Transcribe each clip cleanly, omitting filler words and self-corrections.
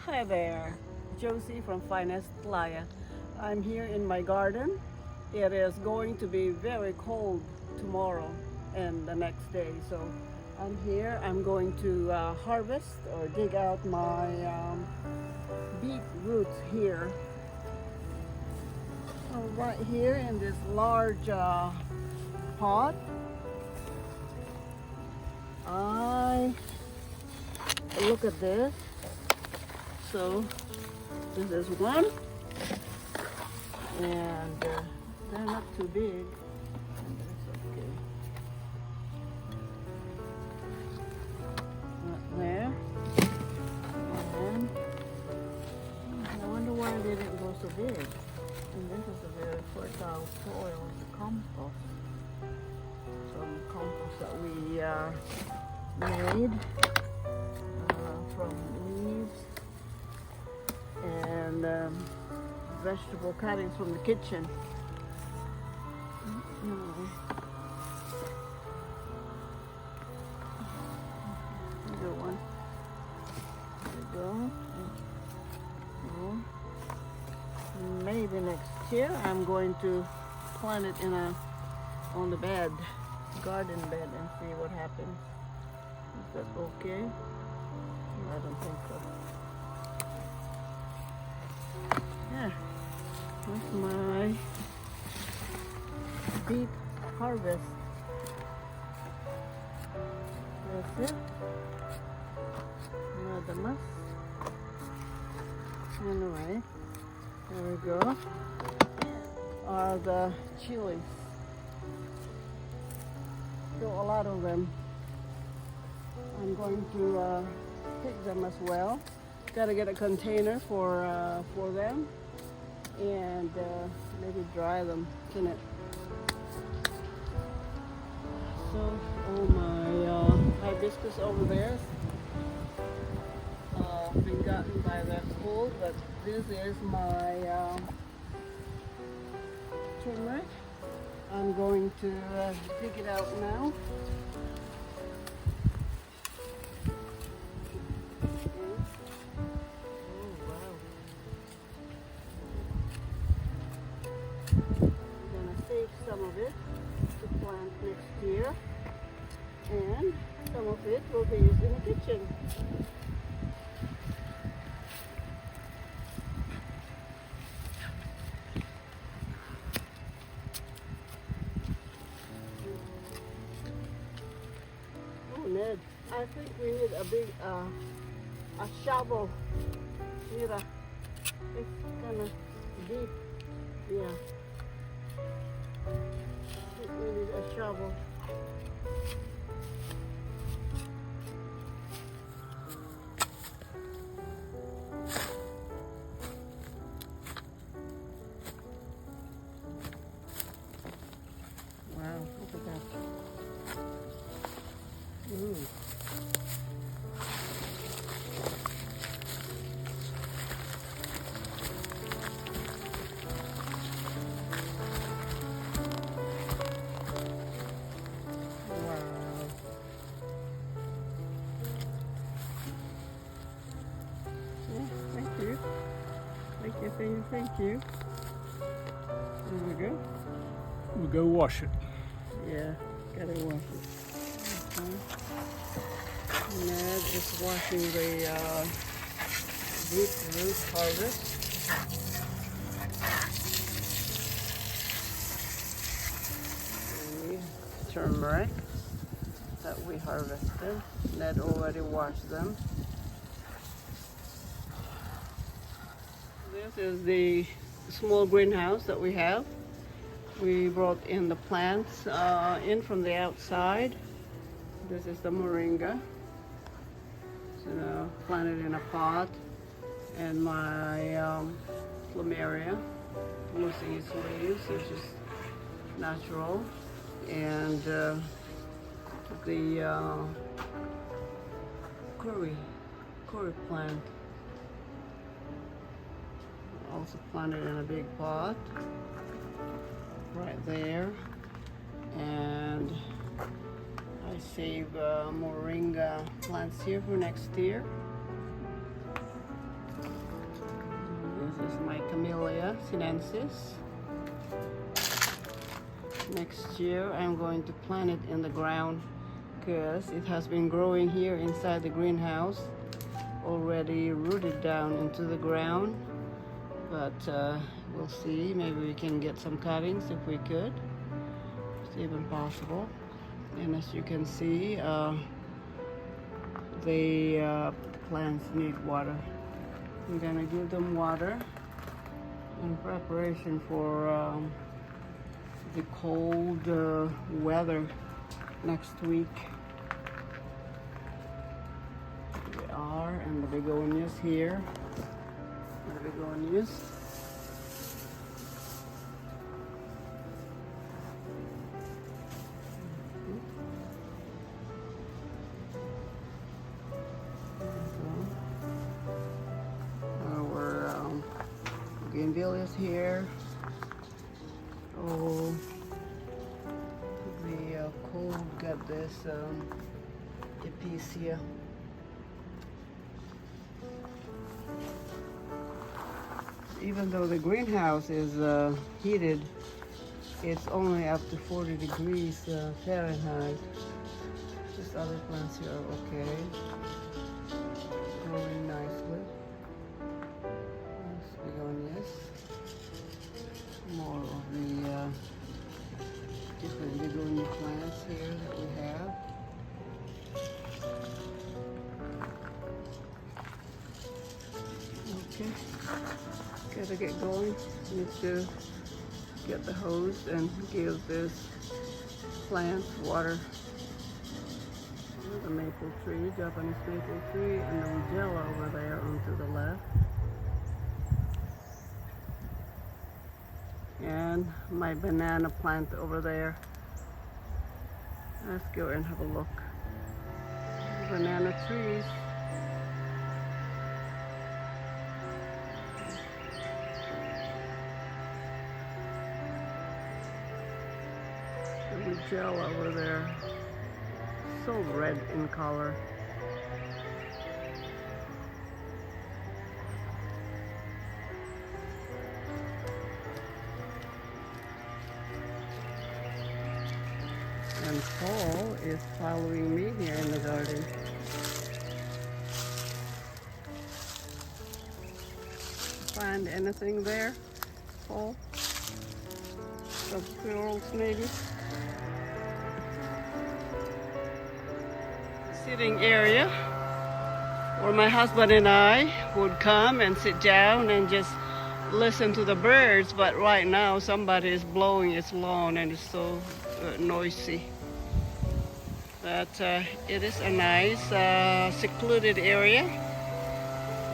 Hi there, Josie from Finest Playa. I'm here in my garden. It is going to be very cold tomorrow and the next day, so I'm here. I'm going to harvest or dig out my beet roots here. So right here in this large pot, I look at this. So this is one, and they're not too big. That's okay. Right there. And I wonder why they didn't go so big. And this is a very fertile soil, it's compost. Some compost that we made from leaves and vegetable cuttings from the kitchen. Good one. There you go. Maybe next year I'm going to plant it on the bed, garden bed, and see what happens. Is that okay? I don't think so. Yeah, that's my beet harvest. That's it. Another mess. Anyway, there we go. Are the chilies. Still a lot of them. I'm going to pick them as well. Got to get a container for them and maybe dry them, isn't it? So, oh my hibiscus over there been gotten by the cold, but this is my turmeric. I'm going to dig it out now. Some of it to plant next year, and some of it will be used in the kitchen. Oh, Ned, I think we need a big a shovel. Mira, it's kind of deep. Yeah. We need a shovel. Wow, look at that. Ooh. Thank you. There we go. We'll go wash it. Yeah, gotta wash it. Ned is washing the beetroot harvest. The turmeric that we harvested. Ned already washed them. This is the small greenhouse that we have. We brought in the plants in from the outside. This is the moringa. So planted in a pot. And my plumeria, losing its leaves, which is natural. And the curry plant. Also planted in a big pot right there, and I save moringa plants here for next year. This is my Camellia sinensis. Next year I'm going to plant it in the ground because it has been growing here inside the greenhouse, already rooted down into the ground. But we'll see, maybe we can get some cuttings if we could. It's even possible. And as you can see, the plants need water. I'm gonna give them water in preparation for the cold weather next week. Here we are, and the begonias here. The begonias. Our bougainvilleas here. Oh, the cold got this epicia. Even though the greenhouse is heated, it's only up to 40 degrees Fahrenheit. These other plants here are okay, growing nicely. Nice begonias. More of the different begonia plants here that we have. Okay, gotta get going. Need to get the hose and give this plant water. The maple tree, Japanese maple tree, and the Rugella over there onto the left. And my banana plant over there. Let's go and have a look. Banana trees. The Rugella over there. So red in color. And Paul is following me here in the garden. Find anything there, Paul? Some squirrels maybe? Sitting area where my husband and I would come and sit down and just listen to the birds, but right now somebody is blowing its lawn and it's so noisy. But it is a nice secluded area.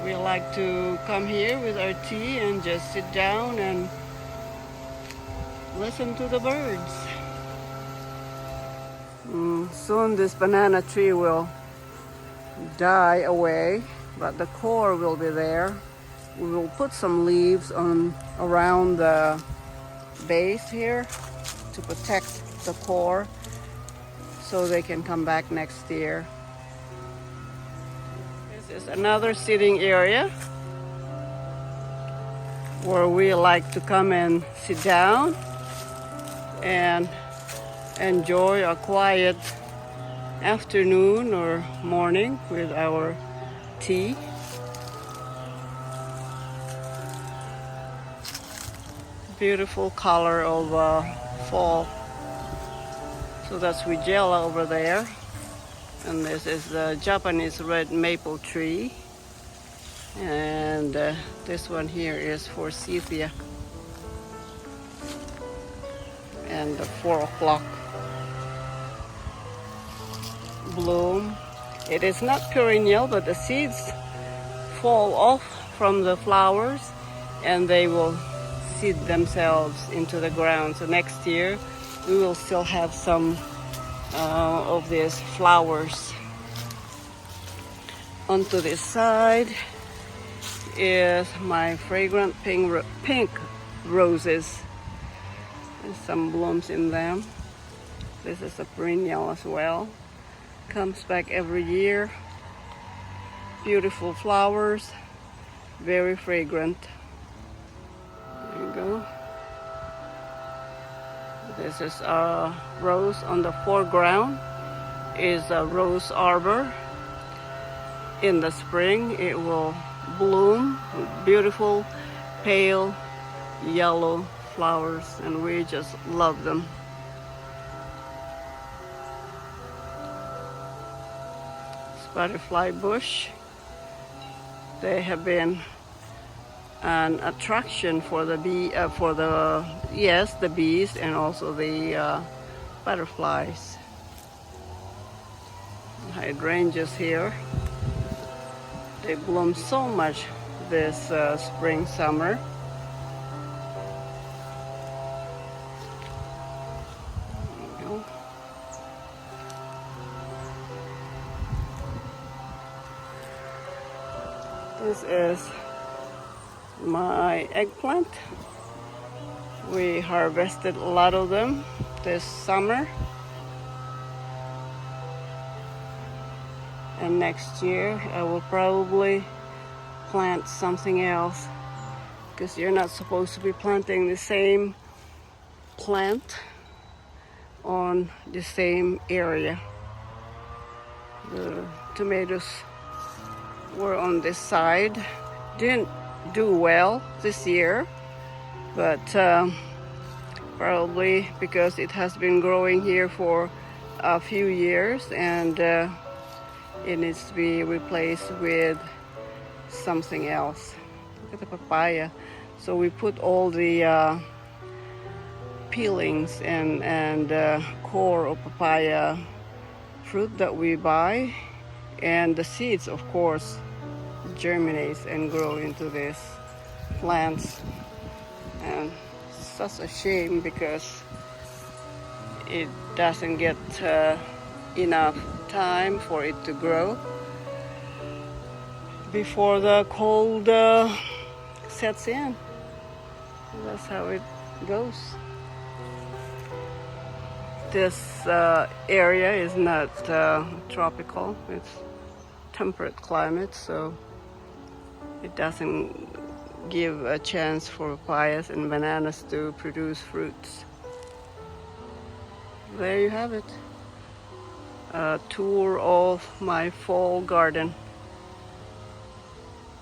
We like to come here with our tea and just sit down and listen to the birds. Soon this banana tree will die away, but the core will be there. We will put some leaves on around the base here to protect the core so they can come back next year. This is another sitting area where we like to come and sit down and enjoy a quiet afternoon or morning with our tea. Beautiful color of fall. So that's Rugella over there, and this is the Japanese red maple tree, and this one here is forsythia, and the 4 o'clock bloom. It is not perennial, but the seeds fall off from the flowers and they will seed themselves into the ground. So next year we will still have some of these flowers. Onto this side is my fragrant pink roses. There's some blooms in them. This is a perennial as well. Comes back every year. Beautiful flowers, very fragrant. This is a rose. On the foreground is a rose arbor. In the spring it will bloom with beautiful pale yellow flowers, and we just love them. Butterfly bush. They have been an attraction for the the bees and also the butterflies. Hydrangeas here. They bloom so much this spring, summer. There you go. This is my eggplant. We harvested a lot of them this summer. And next year I will probably plant something else, because you're not supposed to be planting the same plant on the same area. The tomatoes were on this side. Didn't do well this year, but probably because it has been growing here for a few years, and it needs to be replaced with something else. Look at the papaya. So we put all the peelings and core of papaya fruit that we buy, and the seeds, of course, germinates and grow into these plants. And it's such a shame because it doesn't get enough time for it to grow before the cold sets in. That's how it goes. This area is not tropical, it's temperate climate, so it doesn't give a chance for papayas and bananas to produce fruits. There you have it. A tour of my fall garden.